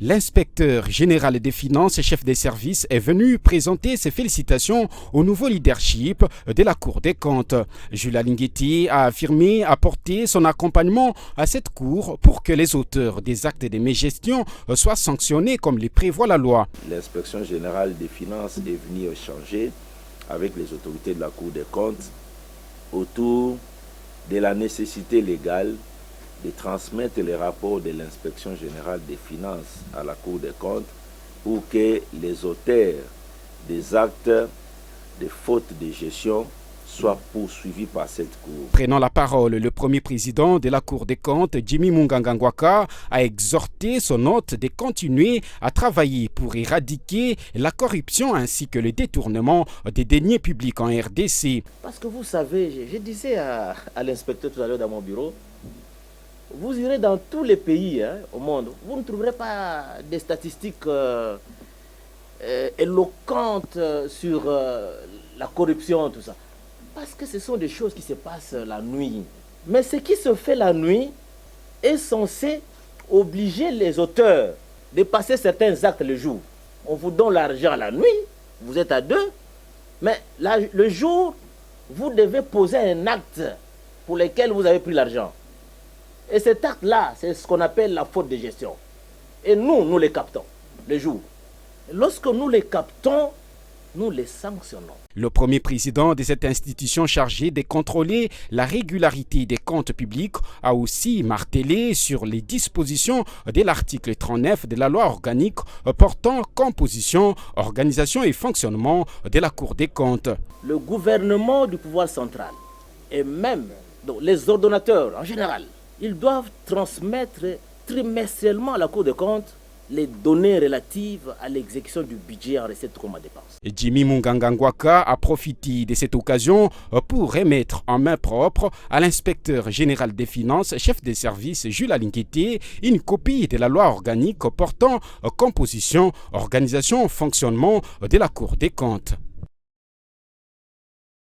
L'inspecteur général des finances et chef des services est venu présenter ses félicitations au nouveau leadership de la Cour des comptes. Jules Alingeti a affirmé apporter son accompagnement à cette Cour pour que les auteurs des actes de mégestion soient sanctionnés comme le prévoit la loi. L'inspection générale des finances est venue échanger avec les autorités de la Cour des comptes autour de la nécessité légale de transmettre les rapports de l'inspection générale des finances à la Cour des comptes pour que les auteurs des actes de faute de gestion soient poursuivis par cette Cour. Prenant la parole, le premier président de la Cour des comptes, Jimmy Mungangan Ngwaka, a exhorté son hôte de continuer à travailler pour éradiquer la corruption ainsi que le détournement des deniers publics en RDC. Parce que vous savez, je disais à l'inspecteur tout à l'heure dans mon bureau, vous irez dans tous les pays au monde, vous ne trouverez pas des statistiques éloquentes sur la corruption, tout ça. Parce que ce sont des choses qui se passent la nuit. Mais ce qui se fait la nuit est censé obliger les auteurs de passer certains actes le jour. On vous donne l'argent la nuit, vous êtes à deux, mais le jour, vous devez poser un acte pour lequel vous avez pris l'argent. Et cet acte-là, c'est ce qu'on appelle la faute de gestion. Et nous les captons, le jour. Lorsque nous les captons, nous les sanctionnons. Le premier président de cette institution chargée de contrôler la régularité des comptes publics a aussi martelé sur les dispositions de l'article 39 de la loi organique portant composition, organisation et fonctionnement de la Cour des comptes. Le gouvernement du pouvoir central et même donc, les ordonnateurs en général, ils doivent transmettre trimestriellement à la Cour des comptes les données relatives à l'exécution du budget en recettes comme en dépenses. Jimmy Mungangan Ngwaka a profité de cette occasion pour remettre en main propre à l'inspecteur général des finances, chef des services Jules Alingeti, une copie de la loi organique portant composition, organisation, fonctionnement de la Cour des comptes.